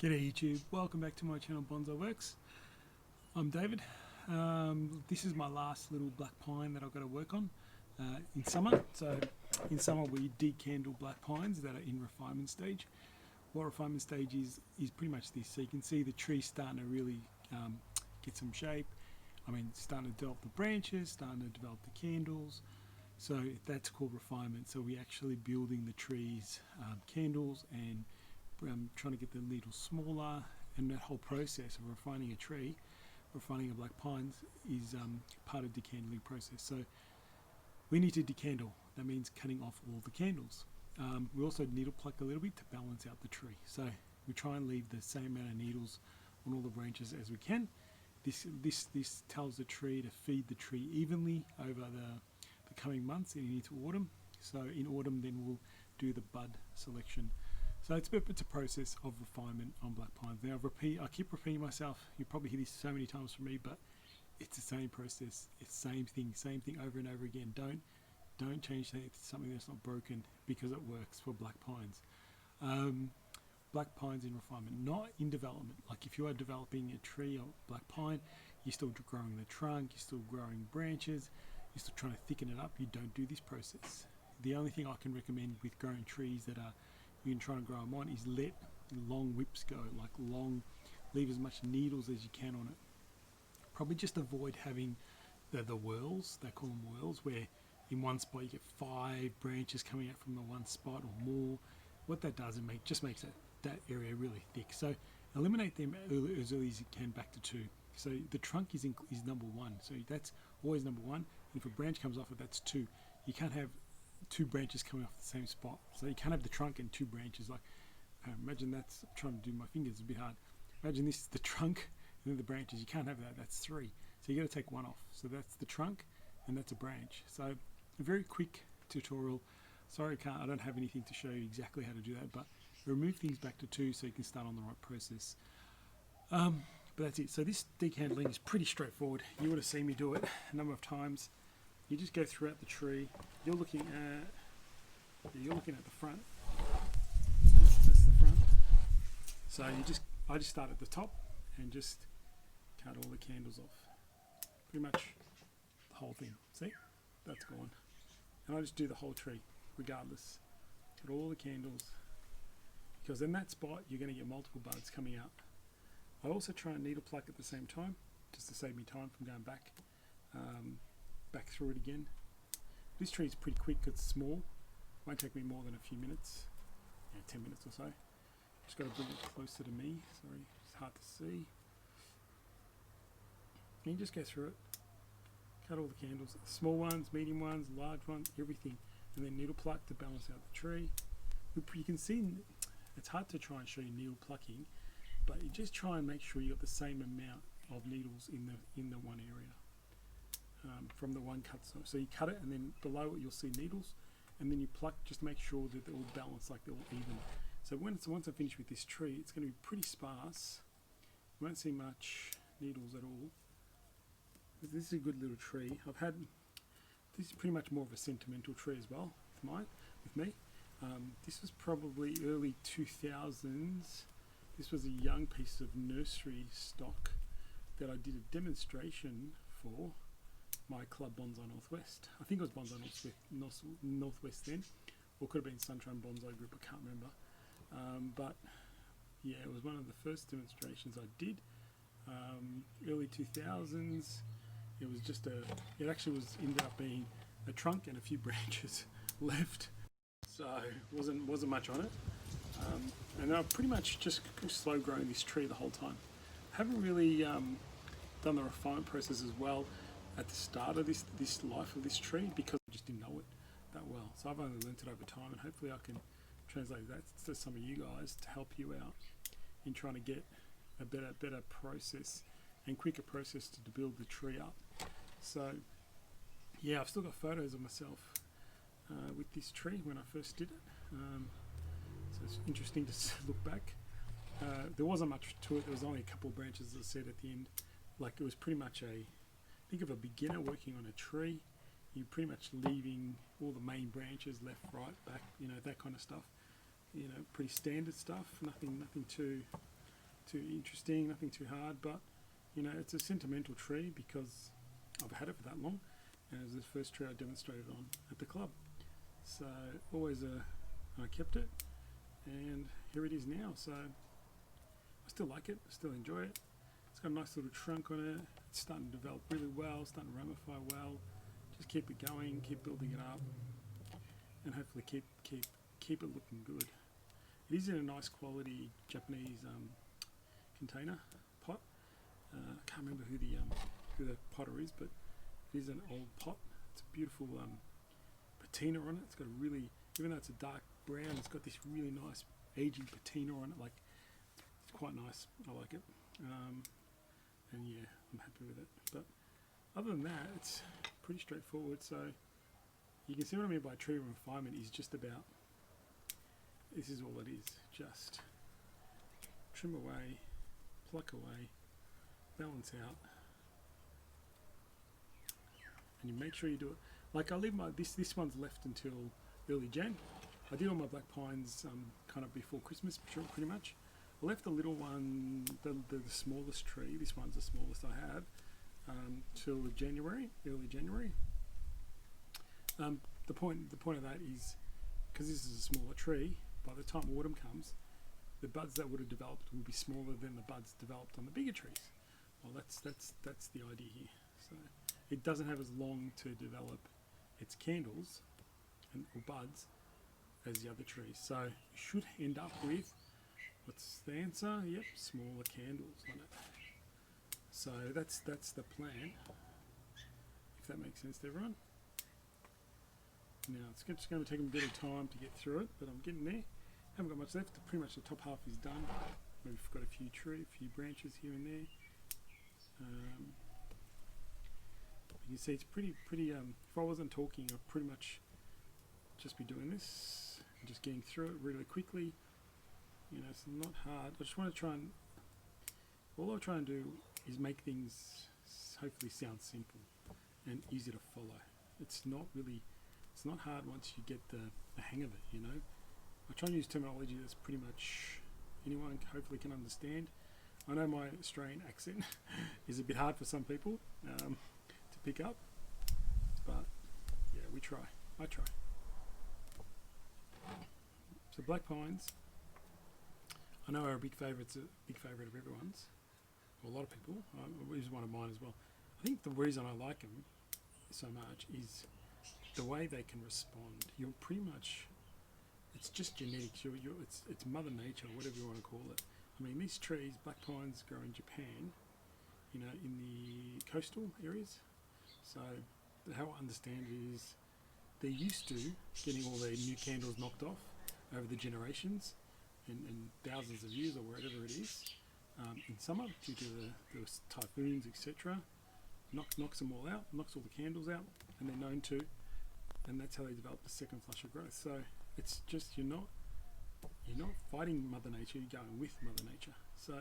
G'day YouTube, welcome back to my channel Bonsai Works. I'm David. This is my last little black pine that I've got to work on in summer. So in summer we decandle black pines that are in refinement stage. What refinement stage is pretty much this. So you can see the tree starting to really get some shape. I mean, starting to develop the branches, starting to develop the candles. So that's called refinement. So we're actually building the trees candles and trying to get the needles smaller, and that whole process of refining a tree, refining a black pines, is part of the decandling process. So we need to decandle. That means cutting off all the candles. We also needle pluck a little bit to balance out the tree. So we try and leave the same amount of needles on all the branches as we can. This tells the tree to feed the tree evenly over the coming months and into autumn. So in autumn then we'll do the bud selection. So it's a process of refinement on black pines. Now I keep repeating myself. You probably hear this so many times from me, but it's the same process. It's the same thing over and over again. Don't change something that's not broken because it works for black pines. Black pines in refinement, not in development. Like if you are developing a tree or black pine, you're still growing the trunk, you're still growing branches, you're still trying to thicken it up. You don't do this process. The only thing I can recommend with growing trees that are you can try and grow them on is let long whips go, like leave as much needles as you can on it. Probably just avoid having the whirls, they call them whirls, where in one spot you get 5 branches coming out from the one spot or more. What that does, just makes that area really thick. So eliminate them as early as you can back to 2. So the trunk is number 1, so that's always number 1. And if a branch comes off it, that's 2. You can't have 2 branches coming off the same spot. So you can't have the trunk and 2 branches. Like imagine that's, I'm trying to do my fingers, it's a bit hard. Imagine this is the trunk and then the branches. You can't have that, that's 3. So you got to take 1 off. So that's the trunk and that's a branch. So a very quick tutorial. Sorry I don't have anything to show you exactly how to do that, but remove things back to 2 so you can start on the right process. But that's it. So this decandling is pretty straightforward. You would have seen me do it a number of times. You just go throughout the tree. You're looking at the front. That's the front. So I just start at the top and just cut all the candles off. Pretty much the whole thing. See? That's gone. And I just do the whole tree, regardless. Cut all the candles. Because in that spot you're going to get multiple buds coming out. I also try and needle pluck at the same time, just to save me time from going back through it again. This tree is pretty quick, it's small. Won't take me more than a few minutes, 10 minutes or so. Just got to bring it closer to me, sorry, it's hard to see. And you just go through it, cut all the candles, small ones, medium ones, large ones, everything. And then needle pluck to balance out the tree. You can see, it's hard to try and show you needle plucking, but you just try and make sure you got the same amount of needles in the one area. From the one cut, so you cut it and then below it you'll see needles, and then you pluck, just make sure that they're all balanced, like they're all even. So once I finish with this tree, it's going to be pretty sparse. You won't see much needles at all. This is a good little tree. This is pretty much more of a sentimental tree as well with me. This was probably early 2000s. This was a young piece of nursery stock that I did a demonstration for my club Bonsai Northwest. I think it was Bonsai Northwest then, or could have been Sunshine Bonsai Group, I can't remember. But yeah, it was one of the first demonstrations I did. Early 2000s. It was just it actually ended up being a trunk and a few branches left. So wasn't much on it. And I've pretty much just slow growing this tree the whole time. Haven't really done the refinement process as well at the start of this life of this tree, because I just didn't know it that well. So I've only learnt it over time, and hopefully I can translate that to some of you guys to help you out in trying to get a better process and quicker process to build the tree up. So yeah, I've still got photos of myself with this tree when I first did it. So it's interesting to look back. There wasn't much to it. There was only a couple of branches, as I said, at the end. Like, it was pretty much think of a beginner working on a tree. You're pretty much leaving all the main branches left, right, back, that kind of stuff. Pretty standard stuff. Nothing too too interesting, nothing too hard, but you know, it's a sentimental tree because I've had it for that long, and it was the first tree I demonstrated on at the club. So always I kept it, and here it is now. So I still like it, I still enjoy it. It's got a nice little trunk on it. It's starting to develop really well, starting to ramify well. Just keep it going, keep building it up, and hopefully keep it looking good. It is in a nice quality Japanese container pot. I can't remember who the potter is, but it is an old pot. It's a beautiful patina on it. It's got a really, even though it's a dark brown, it's got this really nice aging patina on it. Like, it's quite nice. I like it. And yeah, I'm happy with it. But other than that, it's pretty straightforward. So you can see what I mean by tree refinement is just about, this is all it is. Just trim away, pluck away, balance out, and you make sure you do it. Like I leave my, this one's left until early Jan. I did all my black pines kind of before Christmas, pretty much. I left the little one, the smallest tree, this one's the smallest I have, till January, early January. The point of that is, because this is a smaller tree, by the time autumn comes, the buds that would have developed will be smaller than the buds developed on the bigger trees. Well, that's the idea here. So it doesn't have as long to develop its candles or buds as the other trees. So you should end up with, what's the answer? Yep, smaller candles on it. So that's the plan, if that makes sense to everyone. Now it's just going to take a bit of time to get through it, but I'm getting there. Haven't got much left. Pretty much the top half is done. We've got a few branches here and there. You can see it's pretty. If I wasn't talking, I'd pretty much just be doing this, and just getting through it really quickly. You know, it's not hard. I just want to try and, all I try and do is make things hopefully sound simple and easy to follow. It's not hard once you get the hang of it, you know. I try and use terminology that's pretty much anyone hopefully can understand. I know my Australian accent is a bit hard for some people to pick up, but yeah, we try. I try. So black pines, I know are a big favourite of everyone's, or a lot of people. It is one of mine as well. I think the reason I like them so much is the way they can respond. You're pretty much, it's just genetics. It's Mother Nature, whatever you want to call it. I mean, these trees, black pines, grow in Japan, you know, in the coastal areas. So how I understand it is they're used to getting all their new candles knocked off over the generations and thousands of years or whatever it is. In summer, due to the typhoons, etc., knocks them all out, knocks all the candles out, and they're known to, and that's how they develop the second flush of growth. So it's just you're not fighting Mother Nature, you're going with Mother Nature. So,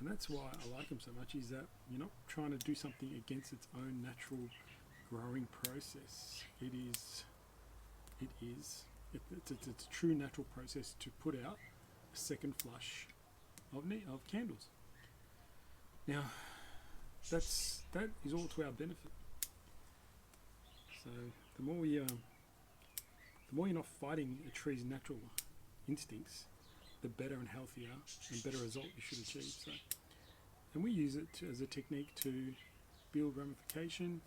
and that's why I like them so much, is that you're not trying to do something against its own natural growing process. It's a true natural process to put out a second flush of candles. Now, that is all to our benefit. So the more you're not fighting a tree's natural instincts, the better and healthier and better result you should achieve. So, and we use it as a technique to build ramification,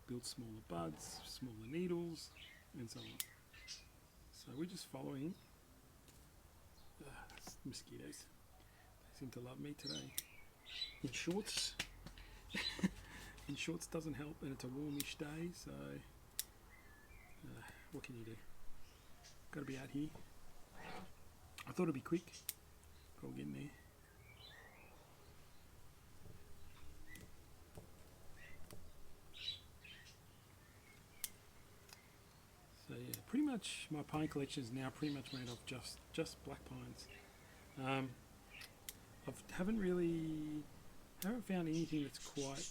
build smaller buds, smaller needles, and so on. So we're just following. Mosquitoes. They seem to love me today. In shorts. In shorts doesn't help, and it's a warmish day, so what can you do? Got to be out here. I thought it'd be quick, but we'll get in there. So yeah, pretty much my pine collection is now pretty much made of just black pines. I haven't found anything that's quite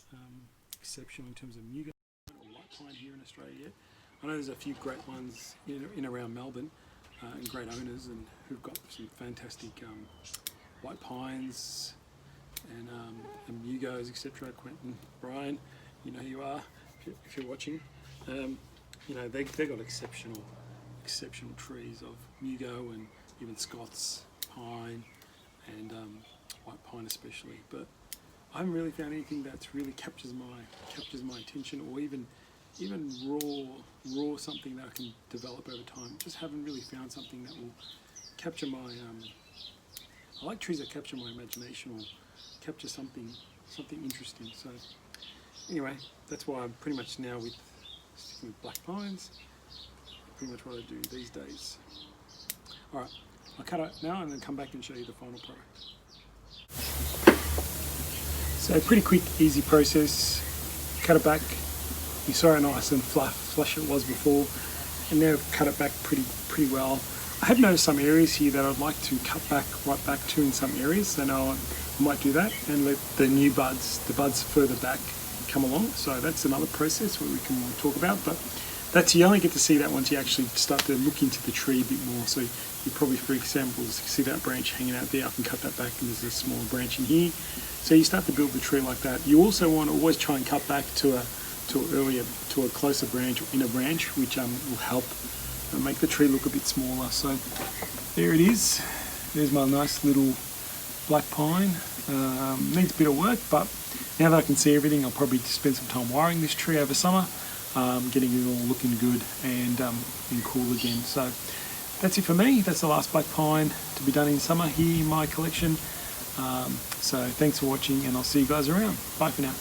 exceptional in terms of Muga or white pine here in Australia yet. I know there's a few great ones in around Melbourne, and great owners and who've got some fantastic white pines, and Mugos, etc. Quentin, Brian, you know who you are if you're watching. You know, they got exceptional trees of Mugo and even Scots pine and white pine especially. But I haven't really found anything that's really captures my attention, or even raw something that I can develop over time. Just haven't really found something that will capture my. I like trees that capture my imagination or capture something interesting. So anyway, that's why I'm pretty much now sticking with black pines. Pretty much what I do these days. All right, I'll cut it now and then come back and show you the final product. So pretty quick, easy process. Cut it back. You saw how nice and flush it was before, and now I've cut it back pretty well. I have noticed some areas here that I'd like to cut back right back to in some areas, so now I might do that and let the new buds, the buds further back, come along. So that's another process where we can talk about, but you only get to see that once you actually start to look into the tree a bit more. So you probably, for example, see that branch hanging out there, I can cut that back and there's a smaller branch in here. So you start to build the tree like that. You also want to always try and cut back to a closer branch or inner branch, which will help make the tree look a bit smaller. So there it is. There's my nice little black pine. Needs a bit of work, but now that I can see everything, I'll probably spend some time wiring this tree over summer, getting it all looking good and cool again. So that's it for me. That's the last black pine to be done in summer here in my collection. So thanks for watching, and I'll see you guys around. Bye for now.